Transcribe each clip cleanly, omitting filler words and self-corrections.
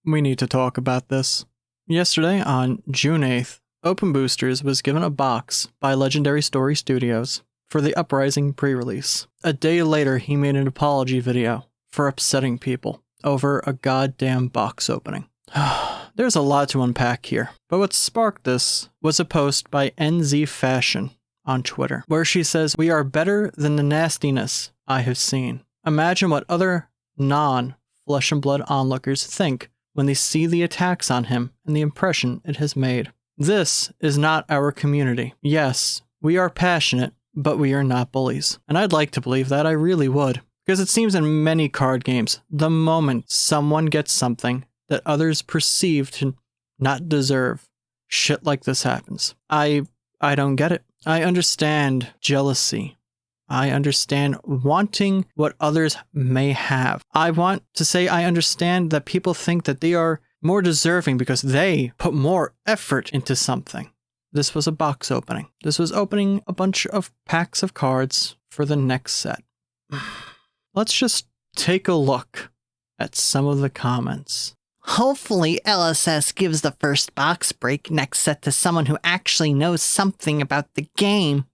We need to talk about this. Yesterday, on June 8th, Open Boosters was given a box by Legendary Story Studios for the Uprising pre-release. A day later, he made an apology video for upsetting people over a goddamn box opening. There's a lot to unpack here, but what sparked this was a post by NZ Fashion on Twitter, where she says, "We are better than the nastiness I have seen. Imagine what other non-flesh and blood onlookers think when they see the attacks on him and the impression it has made. This is not our community. Yes, we are passionate, but we are not bullies." And I'd like to believe that, I really would. Because it seems in many card games, the moment someone gets something that others perceive to not deserve, shit like this happens. I don't get it. I understand jealousy. I understand wanting what others may have. I want to say I understand that people think that they are more deserving because they put more effort into something. This was a box opening. This was opening a bunch of packs of cards for the next set. Let's just take a look at some of the comments. Hopefully LSS gives the first box break next set to someone who actually knows something about the game.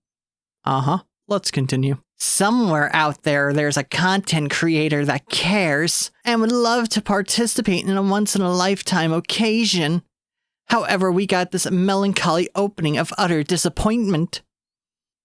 Let's continue. Somewhere out there, there's a content creator that cares and would love to participate in a once-in-a-lifetime occasion. However, we got this melancholy opening of utter disappointment.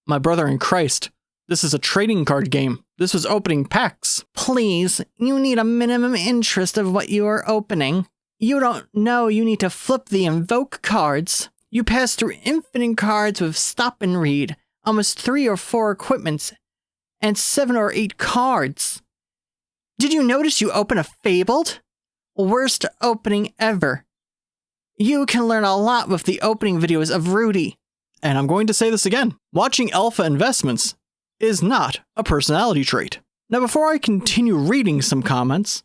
My brother in Christ, this is a trading card game. This was opening packs. Please, you need a minimum interest of what you are opening. You don't know you need to flip the invoke cards. You pass through infinite cards with stop and read, almost 3 or 4 equipments, and 7 or 8 cards. Did you notice you open a Fabled? Worst opening ever. You can learn a lot with the opening videos of Rudy. And I'm going to say this again. Watching alpha investments is not a personality trait. Now, before I continue reading some comments,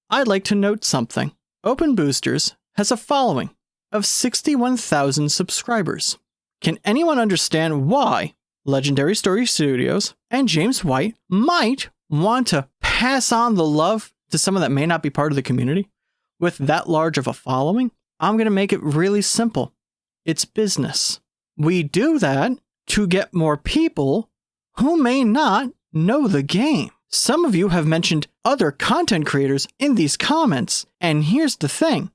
I'd like to note something. Open Boosters has a following of 61,000 subscribers. Can anyone understand why Legendary Story Studios and James White might want to pass on the love to someone that may not be part of the community with that large of a following? I'm going to make it really simple. It's business. We do that to get more people who may not know the game. Some of you have mentioned other content creators in these comments, and here's the thing.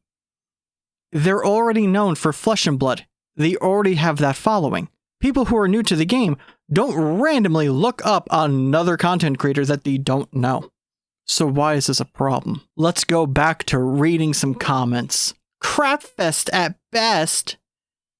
They're already known for Flesh and Blood. They already have that following. People who are new to the game don't randomly look up another content creator that they don't know. So why is this a problem? Let's go back to reading some comments. Crapfest at best.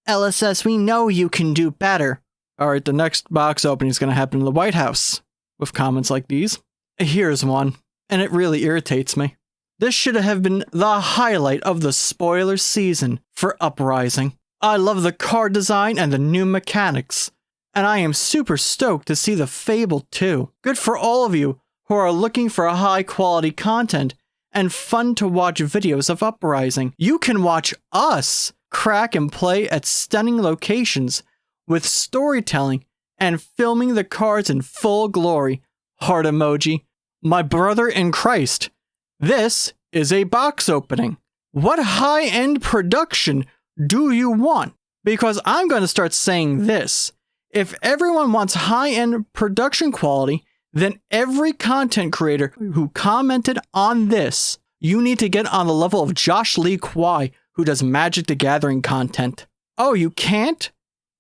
LSS, we know you can do better. Alright, the next box opening is going to happen in the White House with comments like these. Here's one, and it really irritates me. This should have been the highlight of the spoiler season for Uprising. I love the card design and the new mechanics, and I am super stoked to see the Fable 2. Good for all of you who are looking for high quality content and fun to watch videos of Uprising. You can watch us crack and play at stunning locations with storytelling and filming the cards in full glory. Heart emoji. My brother in Christ, this is a box opening. What high-end production do you want? Because I'm going to start saying this. If everyone wants high-end production quality, then every content creator who commented on this, you need to get on the level of Josh Lee Kwai, who does Magic the Gathering content. Oh, you can't?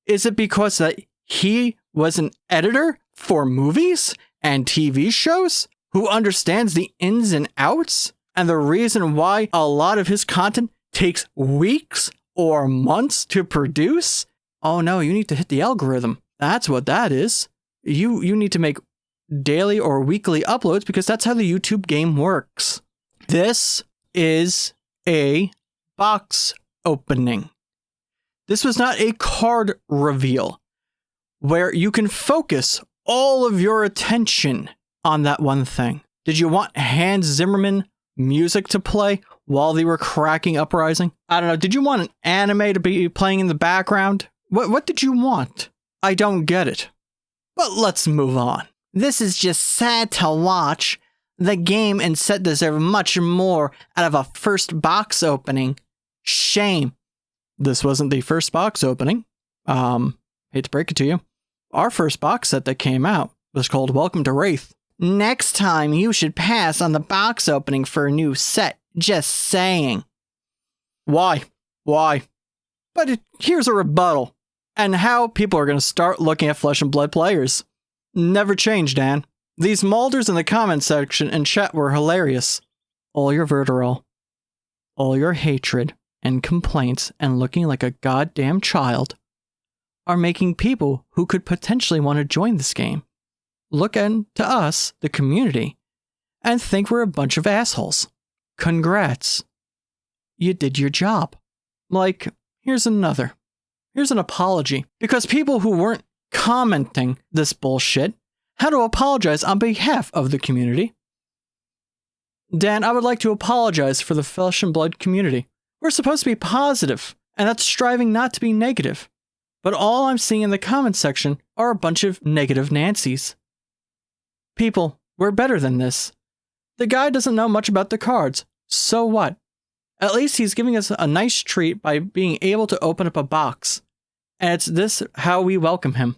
Is it because that he was an editor for movies and TV shows who understands the ins and outs and the reason why a lot of his content takes weeks or months to produce? Oh no, you need to hit the algorithm. That's what that is. You need to make daily or weekly uploads because that's how the YouTube game works. This is a box opening. This was not a card reveal where you can focus all of your attention on that one thing. Did you want Hans Zimmerman music to play while they were cracking Uprising? I don't know. Did you want an anime to be playing in the background? What did you want? I don't get it. But let's move on. This is just sad to watch. the game and set deserve much more out of a first box opening. Shame. This wasn't the first box opening. Hate to break it to you. Our first box set that came out was called Welcome to Wraith. Next time, you should pass on the box opening for a new set. Just saying. Why? But here's a rebuttal. And how people are going to start looking at Flesh and Blood players. Never change, Dan. These Malders in the comment section and chat were hilarious. All your verderol, all your hatred and complaints and looking like a goddamn child are making people who could potentially want to join this game look into us, the community, and think we're a bunch of assholes. Congrats. You did your job. Like, here's an apology. Because people who weren't commenting this bullshit had to apologize on behalf of the community. Dan, I would like to apologize for the Flesh and Blood community. We're supposed to be positive, and that's striving not to be negative. But all I'm seeing in the comment section are a bunch of negative Nancys. People, we're better than this. The guy doesn't know much about the cards. So what? At least he's giving us a nice treat by being able to open up a box. And it's this how we welcome him.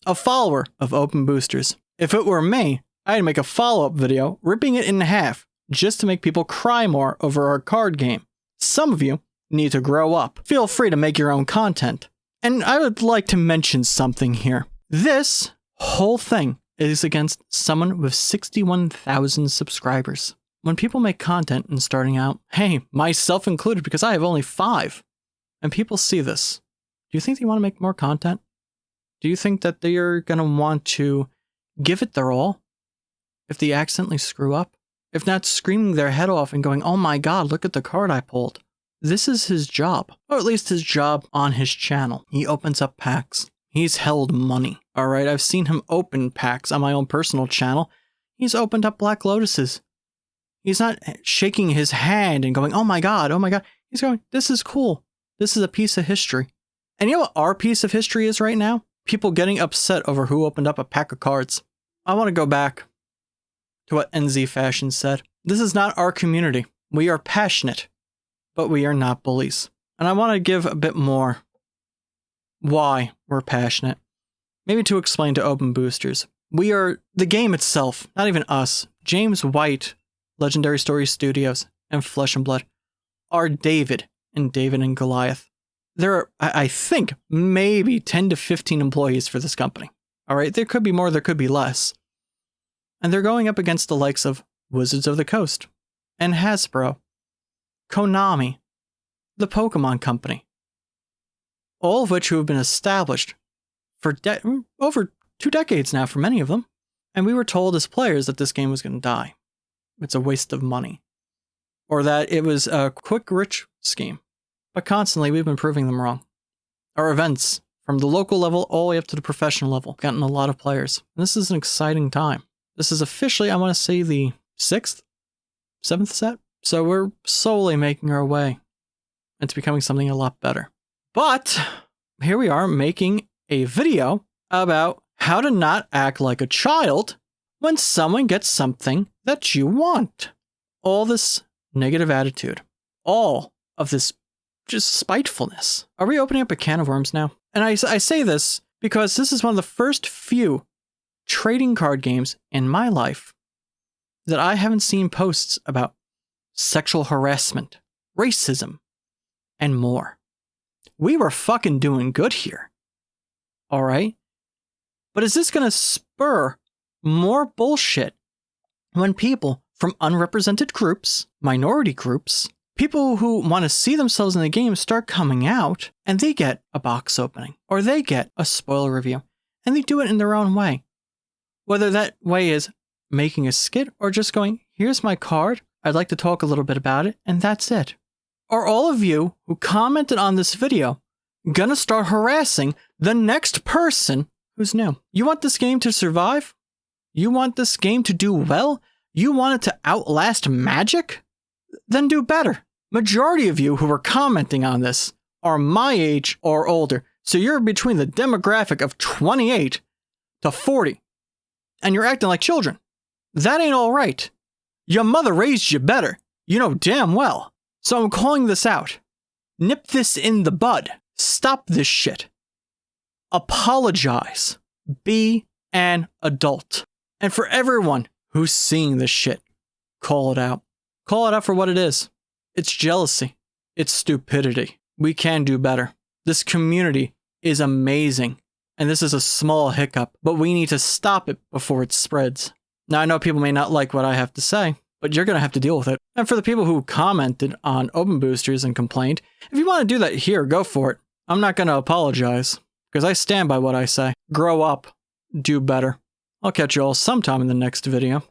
A follower of Open Boosters. If it were me, I'd make a follow-up video ripping it in half just to make people cry more over our card game. Some of you need to grow up. Feel free to make your own content. And I would like to mention something here. This whole thing is against someone with 61,000 subscribers. When people make content and starting out, hey, myself included because I have only 5, and people see this, do you think they want to make more content? Do you think that they are going to want to give it their all if they accidentally screw up? If not screaming their head off and going, oh my god, look at the card I pulled. This is his job, or at least his job on his channel. He opens up packs. He's held money. All right, I've seen him open packs on my own personal channel. He's opened up Black Lotuses. He's not shaking his hand and going, oh my god, oh my god. He's going, this is cool. This is a piece of history. And you know what our piece of history is right now? People getting upset over who opened up a pack of cards. I want to go back to what NZ Fashion said. This is not our community. We are passionate, but we are not bullies. And I want to give a bit more why we're passionate. Maybe to explain to Open Boosters. We are the game itself, not even us. James White, Legendary Story Studios, and Flesh and Blood are David and Goliath. There are, I think, maybe 10 to 15 employees for this company. All right, there could be more, there could be less. And they're going up against the likes of Wizards of the Coast, and Hasbro, Konami, the Pokemon Company, all of which who have been established for over 2 decades now for many of them. And we were told as players that this game was going to die. It's a waste of money. Or that it was a quick rich scheme. But constantly we've been proving them wrong. Our events, from the local level all the way up to the professional level, have gotten a lot of players. And this is an exciting time. This is officially, I want to say, the 6th, 7th set. So we're slowly making our way into becoming something a lot better. But here we are making a video about how to not act like a child when someone gets something that you want. All this negative attitude, all of this just spitefulness. Are we opening up a can of worms now? And I say this because this is one of the first few trading card games in my life that I haven't seen posts about sexual harassment, racism, and more. We were fucking doing good here. All right? But is this going to spur more bullshit when people from unrepresented groups, minority groups, people who want to see themselves in the game start coming out and they get a box opening or they get a spoiler review and they do it in their own way? Whether that way is making a skit or just going, here's my card, I'd like to talk a little bit about it, and that's it. Are all of you who commented on this video gonna start harassing the next person who's new? You want this game to survive? You want this game to do well? You want it to outlast Magic? Then do better. Majority of you who are commenting on this are my age or older, so you're between the demographic of 28 to 40, and you're acting like children. That ain't all right. Your mother raised you better. You know damn well. So I'm calling this out. Nip this in the bud. Stop this shit. Apologize. Be an adult. And for everyone who's seeing this shit, call it out. Call it out for what it is. It's jealousy. It's stupidity. We can do better. This community is amazing. And this is a small hiccup, but we need to stop it before it spreads. Now, I know people may not like what I have to say, but you're going to have to deal with it. And for the people who commented on Open Boosters and complained, if you want to do that here, go for it. I'm not going to apologize, because I stand by what I say. Grow up. Do better. I'll catch you all sometime in the next video.